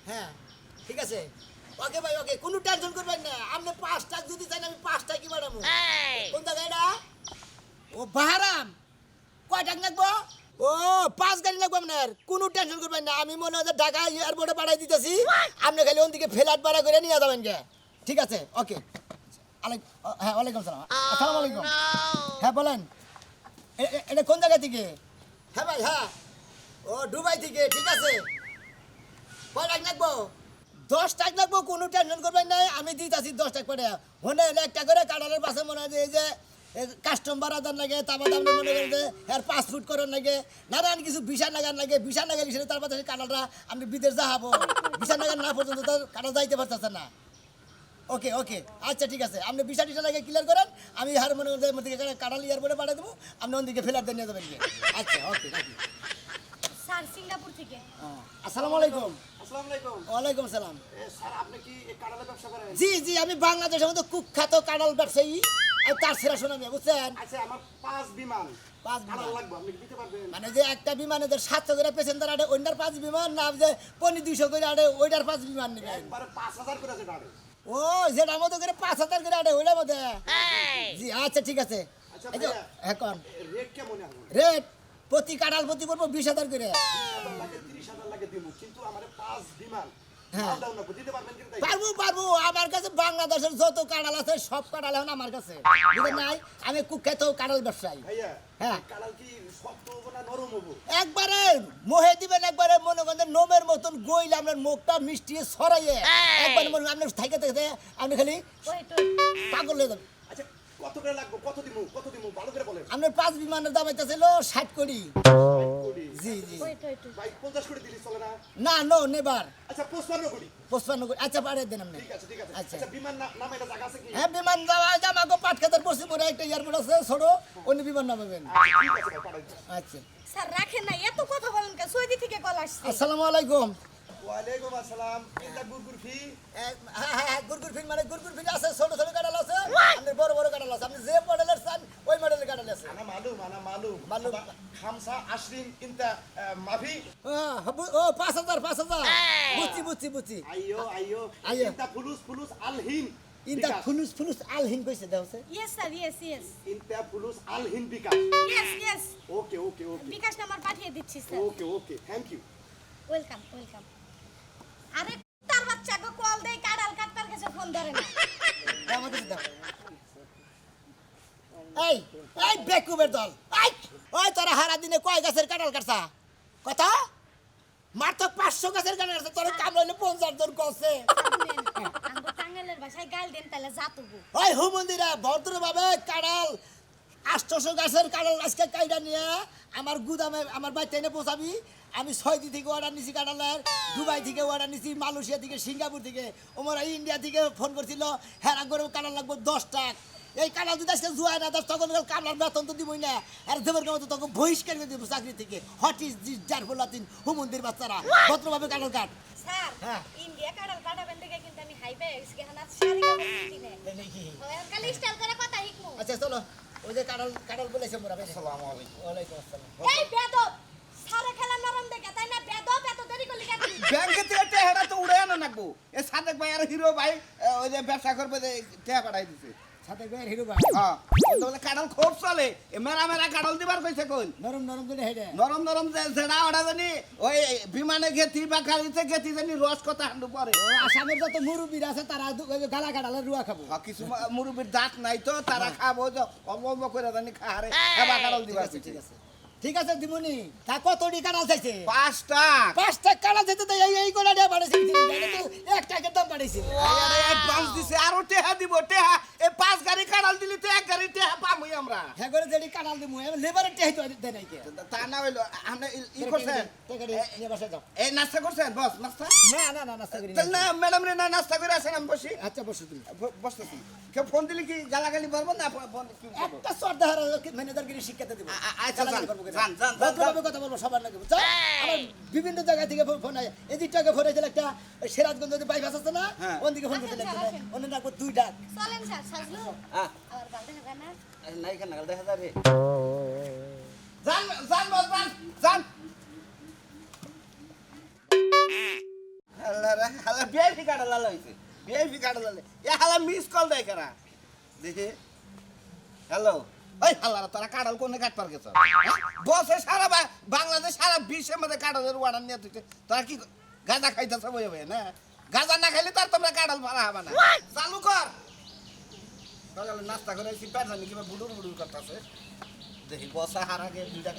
হ্যাঁ ঠিক আছে ওকে ভাই ওকে কোনো টেনশন করবেন না আপনি 5 টাকা যদি চান আমি 5 টাকা কি বাড়াবো কোন জায়গা এটা ও বাহারাম কয় টাকা লাগবো ও 5 গাড়ি লাগবে আপনার কোনো টেনশন করবেন না আমি মনে হয় ঢাকা এয়ারপোর্টে পাঠাই দিতেছি আপনি খালি ওদিকে ফ্লাইট ভাড়া করে নিয়ে যাবেন গে ঠিক আছে ওকে হ্যাঁ ওয়ালাইকুম সালাম আসসালামু আলাইকুম হ্যাঁ বলেন এটা কোন জায়গা থেকে হ্যাঁ ভাই হ্যাঁ ও দুবাই থেকে ঠিক আছে কয় টাকা লাগবো 10 টাকা লাগবো কোনো টেনশন করবেন না আমি দিতেছি 10 টাকা করে হনে একটা করে কাটারের পাশে মনে হয় যে এই যে কাস্টম বাড়াদার লাগে তারপর দাম মনে করে যে এর পাসপোর্ট করার লাগে নানান কিছু ভিসা নাগার লাগে ভিসা নাগার হিসেবে তারপর কাটালটা আমি বিদেশ যাবো ভিসা নাগার না পর্যন্ত তো কাটাল যাইতে পারতেছে না ওকে ওকে আচ্ছা ঠিক আছে আপনি ভিসা টিসা লাগে ক্লিয়ার করেন আমি হার মনে মধ্যে কাটাল এয়ারপোর্টে পাঠিয়ে দেবো আপনি ওদিকে ফেলার দিয়ে নিয়ে যাবেন আচ্ছা ওকে রাখি স্যার সিঙ্গাপুর থেকে আসসালামু আলাইকুম আসসালামু আলাইকুম ওয়ালাইকুম সালাম স্যার আপনি কি এই কাঁঠালের ব্যবসা করেন জি জি আমি বাংলাদেশের মধ্যে কুখ্যাত কাঁঠাল ব্যবসায়ী আর তার সেরা শোনামি বুঝছেন আচ্ছা আমার 5 বিমান 5 কাঁঠাল বিমান লাগবে আপনি কি দিতে পারবেন মানে যে একটা বিমানে যে 700 করে প্যাসেঞ্জার আড়ে ওইটার 5 বিমান না যে 200 করে আড়ে ওইটার 5 বিমান নেবেন একবারে 5000 করে আছে ডাড়ে ও যেটা মতো করে 5000 করে আড়ে ওইটার মধ্যে জি আচ্ছা ঠিক আছে আচ্ছা এই যে ভাইয়া এখন রেট কেমন এখন রেট প্রতি কাঁঠাল প্রতি করবো 20000 করে 20,000 লাগে 30,000 লাগে দিমু কিন্তু আমারে 5 বিমান হ্যাঁ। দাও না দিতে পারবেন কি তাই পারবো পারবো আমার কাছে বাংলাদেশের যত কাঁঠাল আছে সব কাঁঠাল এখন আমার কাছে বুঝলেন নাই আমি কুখ্যাত কাঁঠাল ব্যবসায়ী ভাইয়া হ্যাঁ। কাঁঠাল কি শক্ত হবে না নরম হবে একবারে মোহে দিবেন একবারে মনে করেন নোমের মতন গইলে আপনার মুখটা মিষ্টি ছড়াইয়ে একবারে মনে আপনার থাইকে থেকে আপনি খালি ওয়েট পাগল হয়ে যাবেন আচ্ছা কত করে লাগবে কত দিমু ভালো করে বলেন আপনার 5 বিমানের দাম হইতেছিল 60 কোটি কোটি জি জি ওয়েট ভাই 50 কোটি দিলি চলে না না নো নেবার আচ্ছা 55 কোটি 55 কোটি আচ্ছা পারে দেন আপনি ঠিক আছে আচ্ছা। আচ্ছা বিমান নাম এটা জায়গা আছে কি হ্যাঁ বিমান যাওয়া জামাগো পাটখাতার পশ্চিমবঙ্গে একটা এয়ারপোর্ট আছে ছোট অন্য বিমান নামাবেন ঠিক আছে ভাই পাঠাই দিন। আচ্ছা স্যার রাখেন না এত কথা বলেন কে সৌদি থেকে কল আসছে আসসালামু আলাইকুম ওয়ালাইকুম আসসালাম ইন্দা গুরগুর ফি হ্যাঁ হ্যাঁ গুরগুর ফিন মানে গুরগুর ফিন আছে ছোট ছোট কাঁঠাল আছে আপনি বড় বড় কাঁঠাল আছে আপনি যে মডেলের চান ওই মডেলের কাঁঠাল আছে انا معلوم معلوم. 25 انت ما في ও 5000 বুঝছি বুঝছি ايوه أيوه. انت فلوس الهين ইনটা ফুলুস আলহিন কইছে দাওছে yes sir yes انت فلوس الهين Bkash yes okay Bkash number পাঠিয়ে দিচ্ছি sir okay thank you welcome আরে তার বাচ্চাকে কল দেই কাড়াল কাটতার কাছে ফোন ধরে না আমাদের দাও এই বেকুবের দল ওই তোরা হারা দিনে কয় গাছের কাঁঠাল কাটছা কথা মাত্র 500 গাছের কাঁঠাল কাটছা তোর কাম হইলো 50 জন কছে আমগো টাঙ্গাইলের ভাষায় গাল দেন তাহলে জাতুবো ওই হুমন্দিরা ভদ্রভাবে কাঁঠাল 800 গাছের কাঁঠাল আজকে কাইডা নিয়ে আমার গুদামে আমার বাড়িতে এনে পৌঁছাবি আমি 6 দিন থেকে অর্ডার নিছি কাঁঠালের দুবাই থেকে অর্ডার নিছি মালয়েশিয়া থেকে সিঙ্গাপুর থেকে ওমরা ইন্ডিয়া থেকে ফোন করছিল হ্যাঁ করে কাঁঠাল লাগবে 10 টাকা এই কাঁঠাল যদি আজকে জুয়াই না দশ তখন কামলার বেতন তো দিবই না আর দেবের কামে তো তখন বহিষ্কার করে দিব চাকরি থেকে হোয়াট ইজ দিস জারফুলাতিন হুমন্দির বাচ্চারা ভদ্রভাবে কাঁঠাল কাট স্যার হ্যাঁ। ইন্ডিয়া কাড়াল কাটাবেন দেখে কিন্তু আমি হাইবে এসকে হানা শাড়ি গাবো কিনে কালি স্টাইল করে কথা হিকমু আচ্ছা চলো ওই যে কাঁঠাল বলেছে মোরা আসসালামু আলাইকুম ওয়ালাইকুম আসসালাম এই বেদব সারা খেলা নরম দেখে তাই না বেদব এত দেরি করলি কেন ব্যাংকে থেকে টেহাটা তো উড়ে আনো নাকবো এ সাদেক ভাই আর হিরো ভাই ওই যে ব্যবসা করবে যে টেহা পাঠাই দিছে সাথে গের হিরো ভাই হ্যাঁ তো বলে কাঁঠাল খুব চলে এ মেরা কাঁঠাল দিবার কইছে কোন নরম করে হেডে নরম যে সেটা ওটা জানি ওই বিমানে গেতি বা গাড়িতে গেতি জানি রস কথা হান্ডু পরে ও আসামের যত মুরব্বীরা আছে তারা ওই যে গালা কাঁঠালের রুয়া খাবো কিছু মুরব্বীর দাঁত নাই তো তারা খাবো যে অম্ব করে জানি খাহারে খাবা কাঁঠাল দিবার কইছে ঠিক আছে দিমুনি তা কতটি কাঁঠাল চাইছে 5টা 5টা কাঁঠাল চাইতে তো এই করে দেয়া বাড়াইছে এক টাকার দাম বাড়াইছে অ্যাডভান্স দিছে আরো টেহা দিব টেহা এই 5 গাড়ি কাঁঠাল দিলি তো 1 গাড়ি টেহা পামুই আমরা হ্যাঁ করে যেটি কাঁঠাল দিমু লেবারের টেহাই তো দেয় নাই কে তা না হইলো আপনি ই করছেন টাকাটি নিয়ে বসে যাও এই নাস্তা করছেন বস নাস্তা না নাস্তা করি তাহলে না ম্যাডাম রে না নাস্তা করে আসেন আমি বসি আচ্ছা বসো তুমি বসতেছি কেউ ফোন দিলে কি গালাগালি পারবো না ফোন কি করবো? একটা শ্রদ্ধা হারা ম্যানেজারকে শিক্ষাতে দেবো আচ্ছা যান ভদ্রভাবে কথা বলবো সবার লাগে বুঝছো আমার বিভিন্ন জায়গা থেকে ফোন আয় এদিকটাকে ফোন হয়েছিল একটা সিরাজগঞ্জ যে বাইপাস আছে না হ্যাঁ। ওদিকে ফোন করতে লাগবে অন্য ডাকবো 2 ডাক চলেন স্যার সাজলু হ্যাঁ আর বালতে হবে না নাই কেন গাল দেখা যাবে যান বস যান আল্লাহ হালা বিআইপি কাটা লাল হইছে বিআইপি কাটা লালে এ হালা মিস কল দেয় কারা দেখে হ্যালো ওই হালা তোরা কাটাল কোনে কাটপার গেছ বসে সারা বাংলাদেশ সারা বিশ্বের মধ্যে কাটালের অর্ডার নিয়ে তুই তোরা কি গাঁজা খাইতেছ বই বই না গাঁজা না খাইলে তার তোমরা কাটাল ভাড়া হবে না চালু কর সকালে নাস্তা করে এসে পেট জানি কিবা বুডুর বুডুর করতেছে দেখি বসা হার আগে দুইটা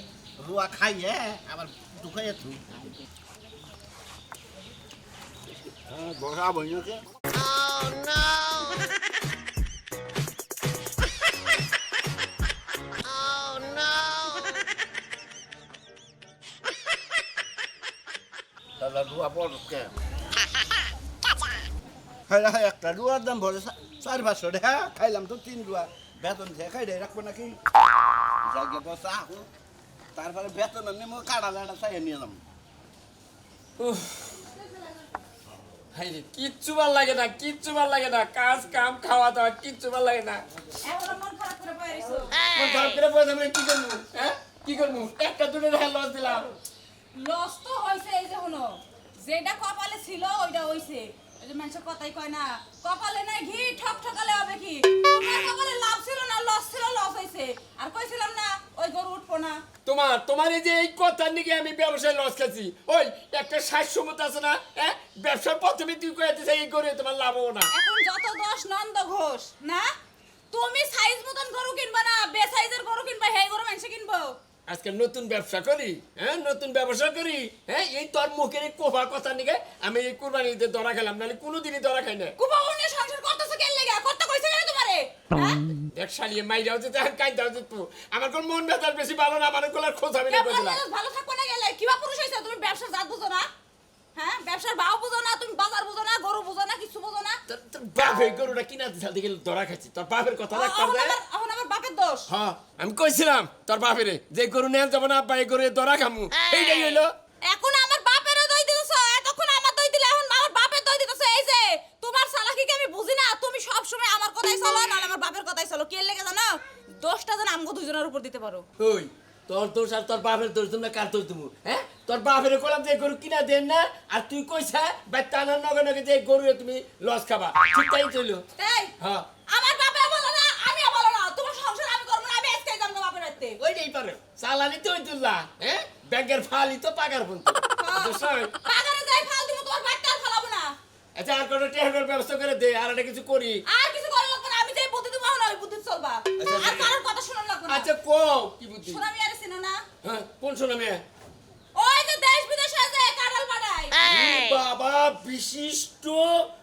রুয়া খাইয়ে আবার ঢুকাইয়ে তুই বসা বইনকে রুয়া পড়কে একটা রুয়ার দাম ভরে 400-500 টাকা খাইলাম তো 3 রুয়া বেতন দিয়ে খাই দেয় রাখবো নাকি জাগে বসা আহো তারপরে বেতন নেমো কাড়ালাটা চাই নিয়ে এলাম হাইরে কিচ্ছু ভাল লাগে না কিচ্ছু ভাল লাগে না কাজ কাম খাওয়া দাওয়া কিচ্ছু ভাল লাগে না এখন মন খারাপ করে পাইছো মন খারাপ করে বসে আমরা কি করবো হ্যাঁ কি করবো একটা দুটো দেখা লস দিলাম লস তো হইছে এই যে হলো যেটা কপালে ছিল ওইটা হইছে এই যে মানুষ কথাই কয় না কপালে নাই ঘি ঠক ঠকালে হবে কি তোমার কপালে লাভ ছিল না লস ছিল লস হইছে আর কইছিলাম না ওই গরু উঠবো না তোমার এই যে এই কথার নিকে আমি ব্যবসায় লস খাচ্ছি ওই একটা 60 মতো আছে না হ্যাঁ ব্যবসার প্রথমে তুই কয়ে দিস এই করে তোমার লাভ হবো না এখন যত দোষ নন্দ ঘোষ না তুমি সাইজ মতন গরু কিনবা না বে সাইজের গরু কিনবা হে গরু মানুষ কিনবো আজকে নতুন ব্যবসা করি হ্যাঁ নতুন ব্যবসা করি হ্যাঁ এই তোর মুখের এই কোফা কথা নিকে আমি এই কুরবানিতে ধরা খেলাম নাহলে কোনোদিনই ধরা খাই না কুবা উনি সংসার করতেছ কেন লাগা করতে কইছে কেন তোমারে হ্যাঁ দেখ শালিয়ে মাই যাও যেতে কাই দাও যেত আমার কোন মন ব্যথার বেশি ভালো না আমার কোলার খোঁজ আমি কেমন কইছিলাম মানুষ ভালো থাকবো না গেলে কিবা পুরুষ হইছে তুমি ব্যবসার জাত বুঝো না হ্যাঁ ব্যবসার ভাও বুঝো না তুমি বাজার বুঝো না গরু বুঝো না কিছু বুঝো না তোর বাপ এই গরুটা কিনা দিতে গেলে ধরা খাচ্ছি তোর বাপের কথা রাখ পারবে এখন আমার বাপের দোষ হ্যাঁ আমি কইছিলাম তোর বাপের যে গরু নেন যাব না আব্বা এই গরু ধরা খামু এইটাই হইলো এখন আমার বাপেরও দই দিতেছ এতক্ষণ আমার দই দিলে এখন আমার বাপের দই দিতেছ এই যে তোমার চালাকিকে আমি বুঝি না তুমি সব সময় আমার কথাই চলো না আমার বাপের কথাই চলো কে লেগে জানো দোষটা যেন আমগো দুজনের উপর দিতে পারো ওই তোর দোষ আর তোর বাপের দোষ তোমরা কার দোষ তুমি হ্যাঁ তোর বাপের কলাম যে গরু কিনা দেন না আর তুই কইছা বা টানার নগে নগে যে গরু তুমি লস খাবা ঠিক তাই চলো এই হ্যাঁ আমার বাপে বলো না আমিও বলো না তোমার সংসার আমি করব না আমি আজকে যাবো বাপের রাতে ওইটাই পারে চালানি তো ওইতুল্লা হ্যাঁ ব্যাংকের ফালি তো পাকার ফোন বাজারে যাই ফাল দিব তোমার বাচ্চা আর ফালাবো না আচ্ছা আর কোনো টেহার ব্যবস্থা করে দে আর একটা কিছু করি আর কিছু করা লাগবে না আমি যে বুদ্ধি দিব না ওই বুদ্ধি চলবা আচ্ছা, আর কারোর কথা শোনা লাগবে না আচ্ছা কও কি বুদ্ধি শোনা আমি আর চিনো না হ্যাঁ কোন শোনা মেয়ে ওই যে দেশ বিদেশে আছে কাঁঠাল পাড়ায় বাবা বিশিষ্ট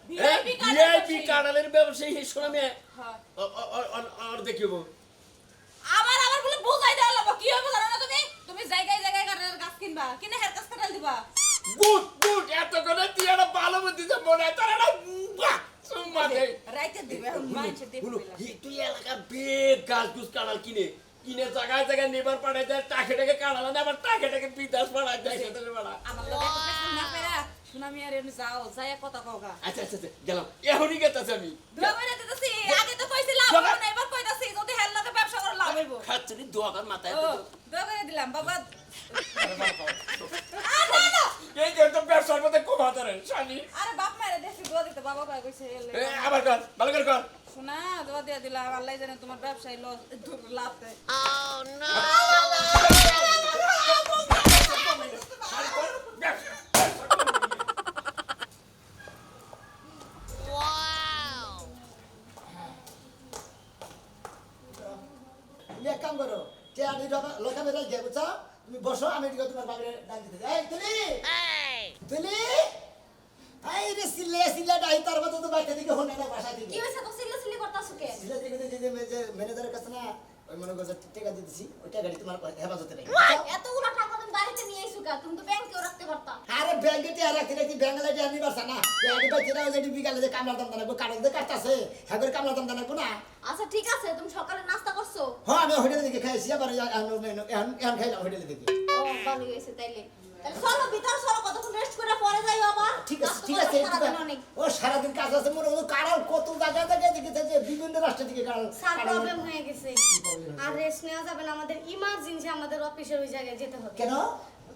VIP কাঁঠাল ভিআইপি ব্যবসায়ী। কাঁঠালের ব্যবসায়ী শোনা মেয়ে হ্যাঁ আর দেখিব আবার বলে বুঝাই দেওয়া লাগবে কি হবে জানো না তুমি জায়গায় জায়গায় কাঁঠালের গাছ কিনবা কিনে হের গাছ কাঁঠাল দিবা বুট এত করে তুই একটা ভালো বুদ্ধি তো মনে হয় তোর একটা সুম্মা দে রাইতে দিবে এখন মাইছে দেখবে হলো তুই এলাকার বেগ গাছ গুছ কাঁঠাল কিনে জায়গায় জায়গায় নেবার পাঠাই দেয় টাকে টাকে কাঁঠাল আনে আবার টাকে বিদাস পাঠাই দেয় খেতে পাড়া আমার লগে একটা শুনা পেরা শুনা আমি আর এমনি যাও যাইয়া কথা কওগা আচ্ছা গেলাম এখনই গেতাছি আমি দোয়া করে দিতেছি আগে তো কইছিলাম দোয়া- এখন এবার কইতাছি যদি হেল লগে ব্যবসা করে লাভ হইব খাচ্ছি দোয়া কর মাথায় ও দোয়া করে দিলাম বাবা এই যে তো ব্যবসার মধ্যে কমা ধরে শালি আরে বাপ মারে দেখি দোয়া দিতে বাবা কই কইছে আবার কর ভালো করে কর শোনা দোয়া দিয়া দিলাম আল্লাহ জানে তোমার ব্যবসায় লাভ দেয় তুমি এক কাম করো যে আমি লোকা বেড়াই গিয়ে বুঝছো তুমি বসো আমি এদিকে তোমার বাবার ডাক দিতে এই তুলি এই রে সিলে ডাই তার মতো তো বাইরে দিকে হনে না বাসা দিকে কি হইছে তো সিল্লি করতাছো কে সিলে দিকে যে ম্যানেজারের কাছে না ওই মনে করছে টাকা দিতেছি ওই টাকাটি তোমার হেফাজতে নেই এতগুলো টাকা তুমি বাড়িতে নিয়ে আইছো কা তুমি তো ব্যাংকেও রাখতে পারতা আরে ব্যাংকে টিয়া রাখতে রাখতে ব্যাংকে লাগে আনি পারছ না ব্যাংকে ভাই যেটা ওই যে বিকালে যে কামলা দাম দানাবো কারণ যে কাটতাছে হ্যাঁ কামলা দাম দানাবো না আচ্ছা ঠিক আছে তুমি সকালে নাস্তা করছো হ্যাঁ আমি হোটেলে দিকে খাইছি আবার এখন খাইলাম হোটেলে দিকে ও ভালো হইছে তাইলে তাহলে চলো ভিতর চলো কতক্ষণ রেস্ট করে পরে যাইও আবার ঠিক আছে নাস্তা ঠিক করো, আছে সারাদিন অনেক ও সারাদিন কাজ আছে মনে হলো কারাল কত জায়গায় জায়গায় দেখেছে যে বিভিন্ন রাষ্ট্র থেকে কারাল স্যার প্রবলেম হয়ে গেছে আর রেস্ট নেওয়া যাবে না আমাদের ইমার্জেন্সি আমাদের অফিসের ওই জায়গায় যেতে হবে কেন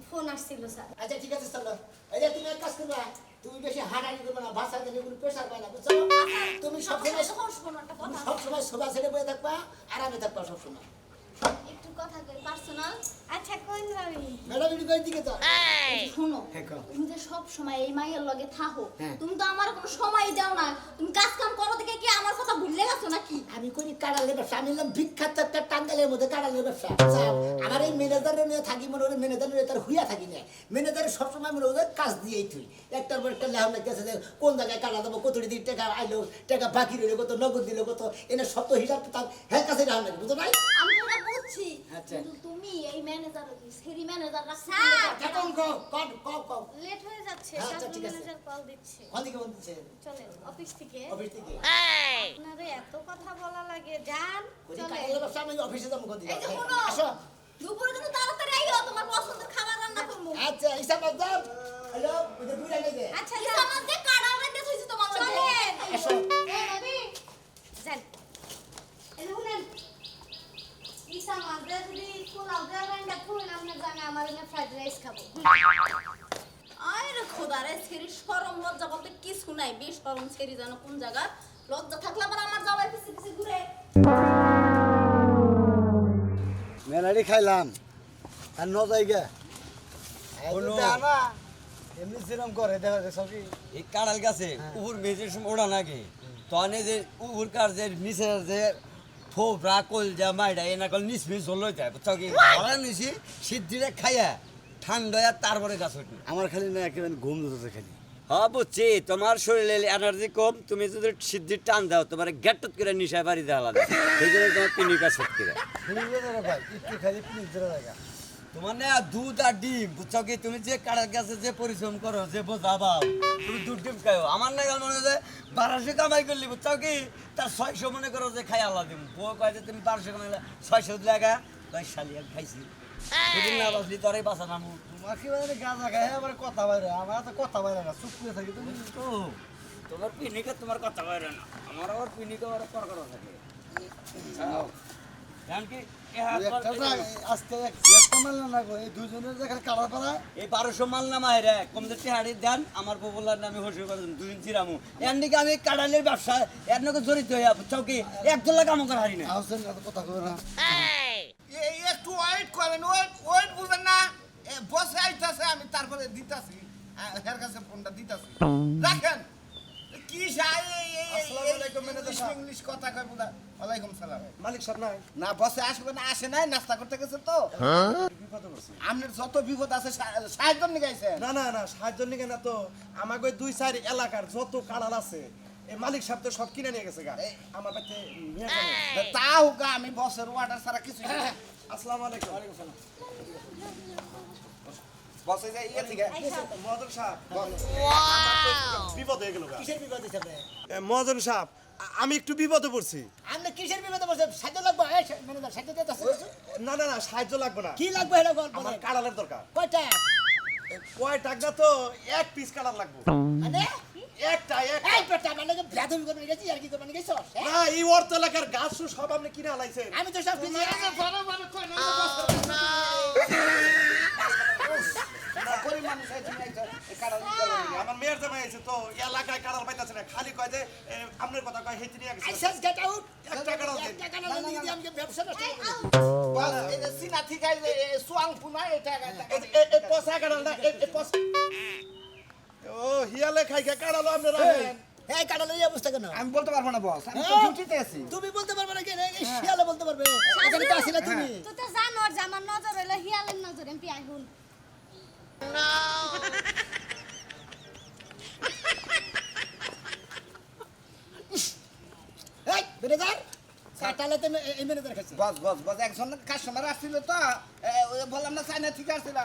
ফোন আসছিল স্যার আচ্ছা ঠিক আছে চলো এই যে তুমি এক কাজ করবা তুমি বেশি হাঁটাহাঁটি করবে না, ভাষা দিলে কোনো প্রেশার পায় না, বুঝছো? তুমি সবসময় শোনো একটা কথা সবসময় সোফা ছেড়ে বয়ে থাকবা, আরামে থাকবা সবসময়। একটু কথা কই পার্সোনাল। আচ্ছা কোন যাবি? ম্যাডাম একটু কই দিকে যাও। শোনো হ্যাঁ, কও। তুমি যে সব সময় এই মাইয়ের লগে থাকো, হ্যাঁ। তুমি তো আমার কোনো সময় দাও না। তুমি কাজ কাম করো দেখে কি আমার কথা ভুলে গেছো নাকি? আমি করি কাড়ালের ব্যবসা, আমি এলাম বিখ্যাত একটা টাঙ্গালের মধ্যে কাড়ালের ব্যবসা, বুঝছো? আমার এই ম্যানেজারের নিয়ে থাকি, মনে হয় ম্যানেজারের তার হুইয়া থাকি না, ম্যানেজারের সবসময় মনে হয় কাজ দিয়েই তুই একটার পর একটা লেহাম লাগতেছে যে কোন জায়গায় কাটা দেবো, কত দিন টাকা আইলো, টাকা বাকি রইলো কত, নগদ দিল কত, এনে সব তো হিসাব তার হ্যাঁ কাছে লেহাম লাগে, বুঝো নাই? আমি তো এটা বুঝছি, আচ্ছা। কিন্তু তুমি এই ম্যানেজার সেরি ম্যানেজার এখন কও, কও। লেট হয়ে যাচ্ছে, আচ্ছা, শাসন ঠিক আছে। ম্যানেজার কল দিচ্ছে। ওদিকে বলতেছে চলেন অফিস থেকে। অফিস থেকে আপনারে এত কথা বলা লাগে, যান কই চলেন। কাড়ালের ব্যবসা, আমি অফিসে যাবো কোন দিকে? এই যে শোনো, আসো। দুপুরে কিন্তু তাড়াতাড়ি আইও, তোমার পছন্দের খাবার রান্না করবো। আচ্ছা হিসাব দাও। হ্যালো, ওই যে দুই লাগে দে। আচ্ছা যান, আমাদের কাড়া রান্না হইছে তোমার মধ্যে। চলেন। আসো। এই রবি, যান। এই শুনেন, ইসা মাঝে যদি পোলাও দেবেন না, ফুল আমরা জানি আমার এনে ফ্রাইড রাইস খাবো। আরে খোদা রে, ছেড়ি শরম লজ্জা বলতে কিছু নাই। বেশ শরম ছেড়ি জানো কোন জায়গা। লজ্জা থাকলে আবার আমার যাওয়ার পিছে পিছে ঘুরে। মেলারি খাইলাম আর ন জায়গা এমনি সেরকম করে দেখা যায় সবই এই কাঁড়াল গাছে উপর মেঝের সময় ওড়া নাগে তখন যে উপর কার যে নিচের যে থোপরা কল যা মাইডা এনা কল নিচ মিচ হলো যায় বুঝছো কি ভাড়া নিছি সিদ্ধিরে খাইয়া ঠান্ডা তারপরে গাছ উঠবে আমার খালি না একেবারে ঘুম ধরতেছে খালি হ্যাঁ বুঝছি তোমার শরীরে এনার্জি কম তুমি যদি সিদ্ধির টান দাও তোমার গেটত করে নিশায় বাড়ি দেওয়া লাগে সেই জন্য তোমার পিনিকা সত করে ভাই একটু খালি প্লিজ জায়গা তোমার না দুধ আর ডিম বুঝছো কি তুমি যে কাড়ার গাছে যে পরিশ্রম করো যে বোঝাবাও তুমি দুধ ডিম খাও আমার না গেল মনে হয় 1200 কামাই করলি বুঝছো কি তার 600 মনে করো যে খাই আল্লাহ দিম বউ কয় যে তুমি 1200 কামাই 600 লাগা তাই শালিয়া খাইছি সেদিন না বাসলি তোরাই বাসা নামু তোমার কি মানে গাঁজা খায় আবার কথা বাইরে আমার তো কথা বাইরে না চুপ করে থাকি তুমি তো তোমার পিনিকা তোমার কথা বাইরে না আমার আবার পিনিকা আর পর করা থাকে জান কি আজকে একটা মাল না গো এই দুজনের যেখানে কাটা পারা এই 1200 মাল না মাইরে কম দিতে হাড়ি দেন আমার ববুলার নামে হোসে করে দুদিন চিরামু এন্ডিকে আমি কাড়ালের ব্যবসা এর নকে জড়িত হইয়া বুঝছো কি একদলা কাম করা হারি না আউসেন কথা কই না এই একটু ওয়েট করেন, ওয়েট বুঝবেন না, বসে আইতাছে আমি তারপরে দিতাছি, এর কাছে ফোনটা দিতাছি, রাখেন। কি আসসালামু আলাইকুম ম্যানেজার সাহেব। ইংলিশ কথা কয় বুঝা। ওয়ালাইকুম সালাম। মালিক সাহেব নাই না বসে আসবে না, আসে নাই, নাস্তা করতে গেছে তো। বিপদে পড়ছি আপনার যত বিপদ আছে সাহায্য নিয়ে গেছেন। না না না সাহায্য নিকে না তো আমাকে 2-4 এলাকার যত কাড়াল আছে এই মালিক সাহেব তো সব কিনে নিয়ে গেছে গা আমার বাড়িতে নিয়ে যাবে তা হোক, আমি বসের অর্ডার ছাড়া কিছু আসসালামু আলাইকুম ওয়ালাইকুম সালাম বসে যাই ইয়ে থেকে মহাজন সাহেব বিপদ হয়ে গেল গা কিসের বিপদ হইছে আপনার? মহাজন সাহেব আমি একটু বিপদে পড়ছি আপনি কিসের বিপদে পড়ছেন? সাহায্য লাগবে? এই ম্যানেজার সাহায্য দিতেছে কিছু? না না না সাহায্য লাগবে না কি লাগবে এটা বল আমার বলেন। কাড়ালের দরকার কয়টা? কয় টাকা তো এক পিস কাড়াল লাগবে মানে একটা এই বেটা মানে ব্যাধবি করবেন গেছি আর কি করবেন গেছস? না এই অর্থ এলাকার গাছ সব আপনি কিনে আলাইছেন আমি তো সব কিনি। আমার মেয়ের জামাই আছে তো এলাকায় কাড়াল পাইতাছে না খালি কয় যে আপনার কথা কয় হেঁটে নিয়ে গেছে আইসাস গেট আউট। একটা কাড়াল দিন। একটা কানা দিয়ে দিয়ে আমাকে ব্যবসা নষ্ট করে দিয়েছে। বস এই যে সিনা থেকে সুয়াং পুনা এটা এই পচা কাড়ালটা এই পচা ও হিয়ালে খাই খাই কাড়ালো আপনি রাখেন এই কানা এই অবস্থা কেন? আমি বলতে পারবো না বস, আমি তো হ্যাঁ? ডিউটিতে আছি। তুমি বলতে পারবে না কেন? এই শিয়ালে বলতে পারবে। এখানে তো আসিলা তুমি। তুই তো জানো যে আমার নজর হইলো হিয়ালের নজর, এমপি আইহুন। এই ম্যানেজার কাটালে তো এই ম্যানেজার খাইছে। বস একজন কাস্টমার আসছিল তো, বললাম না চাইনা থেকে আসছিল।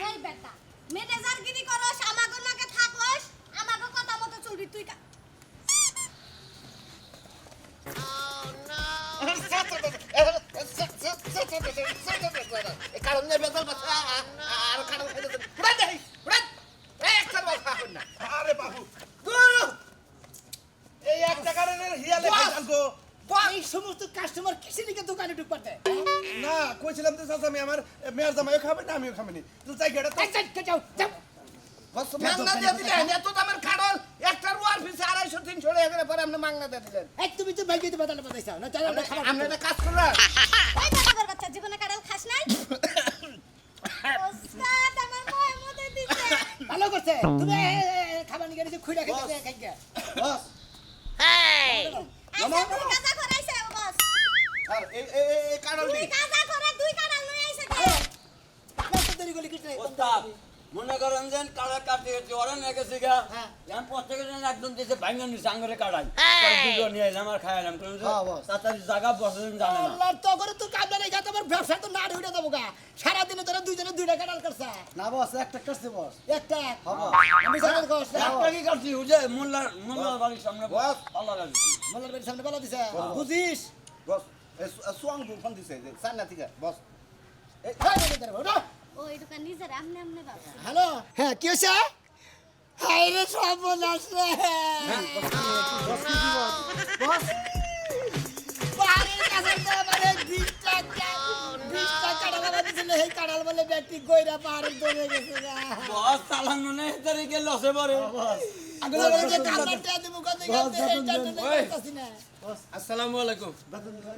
এই বেটা, ম্যানেজার গিরি করস, আমাগো লগে থাকস, আমাগো কথা মতো চলবি তুই। কারণ বেজাল বাচ্চা আর কারণ খাইতেছে উড়ান দেই উড়ান একটা বল খাবেন না। আরে বাবু এই একটা কারণে হিয়ালে বস! খাই জানবো এই সমস্ত কাস্টমার কিসের দিকে দোকানে ঢুকপাতে? না কইছিলাম তো চাচা আমি আমার মেয়ের জামাইও খাবে না আমিও খাবে না তো চাই গেটা তো যাও যাও। বস মাংনা দিয়ে দিলেন এত দামের কাড়ল একটার ওয়ার পিছে 250-300 টাকা করে পরে আপনি মাংনা দিয়ে দিলেন এই তুমি তো ভাই দিতে বাতালে বাতাইছ না তাহলে আমরা খাবার আপনি একটা কাজ করলেন ওই দাদার বাচ্চা জীবনে কাঁঠাল খাস নাই ওস্তাদ আমার মুখে মধ্যে দিছে ভালো করছে তুমি খাবার নিয়ে গেছে খুইরা খেতে খাই গা বস আচ্ছা তুই কাজা করাইছে বস আর এই কাড়ল তুই দি কাজা করে দুই কাঁঠাল লই আইছে কে কত দেরি গলি কিটে ওস্তাদ মনে করেন যে কাড়া কাটতে গেছে ওরা নিয়ে গেছে গা হ্যাঁ। এখন প্রত্যেকে একদম দিয়েছে ভাঙা নিছে আঙ্গুরে কাড়াই দুজন নিয়ে এলাম আর খাইলাম হ্যাঁ, বস। তাড়াতাড়ি জায়গা বসেন জানে না আল্লাহ তো করে তুই কামলা রেখা তোমার ব্যবসা তো না উড়ে দেবো গা সারা দিনে তোরা দুইজনে দুইটা কাটাল করছা না বস একটা কাটছে বস একটা হ্যাঁ। আমি জানার কষ্ট একটা কি করছি বুঝে মোল্লার বাড়ির সামনে বস। পাল্লা লাগছি মোল্লার বাড়ির সামনে বলা দিছে বুঝিস বস সুয়াং ফোন দিছে যে সান্না থেকে বস ও এই দোকান নিজের আমনে আমনে বাবা হ্যালো হ্যাঁ কি হয়েছে হাই রে সর্বনাশ রে বাড়ির কাছে তো মানে 20 টাকা কাটাল দিছিল এই কাটাল বলে ব্যক্তি গইরা পাহাড়ে দৌড়ে গেছে গা বস চালান মনে তারিখে লসে পড়ে আগে বলে যে কাটালটা দেবো কত গেছে এই টাকা করতেছি না আসসালামু আলাইকুম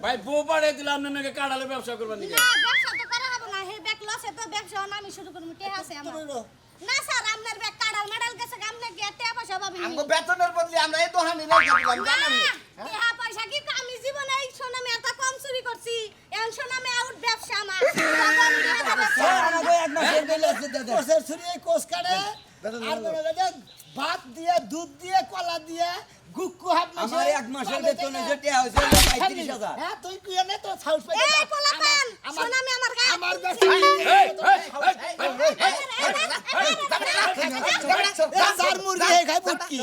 ভাই বউ পাড়ে দিলাম আপনাকে কাড়ালে ব্যবসা করবেন নাকি না ব্যবসা তো করা হবে না হে ব্যাগ লসে তো ব্যবসা আমি শুরু করব কে আছে আমার না স্যার আপনার ব্যাগ কাঁঠাল মেডাল গেছে আমনে কি টাকা পয়সা পাবেন আমগো বেতনের বদলে আমরা এই দোহানি রেখে দিলাম জানেন টাকা পয়সা কি আমি জীবনে এই সোনামে এত কম চুরি করছি এখন সোনামে আউট ব্যবসা আমার আমাকে এক মাসের বিল আছে দাদা কোষের ছুরি এই কোষ কাটে আর মনে করে ভাত দিয়ে দুধ দিয়ে কলা দিয়ে গুক্কু হাত মাসে আমার এক মাসের বেতনে যে টাকা হয়েছে 35,000 হ্যাঁ তুই কি এনে তো সাউস পাই এই পোলাপান সোনামে আমার গায়ে আমার আমার মুরগি খাই পুটকি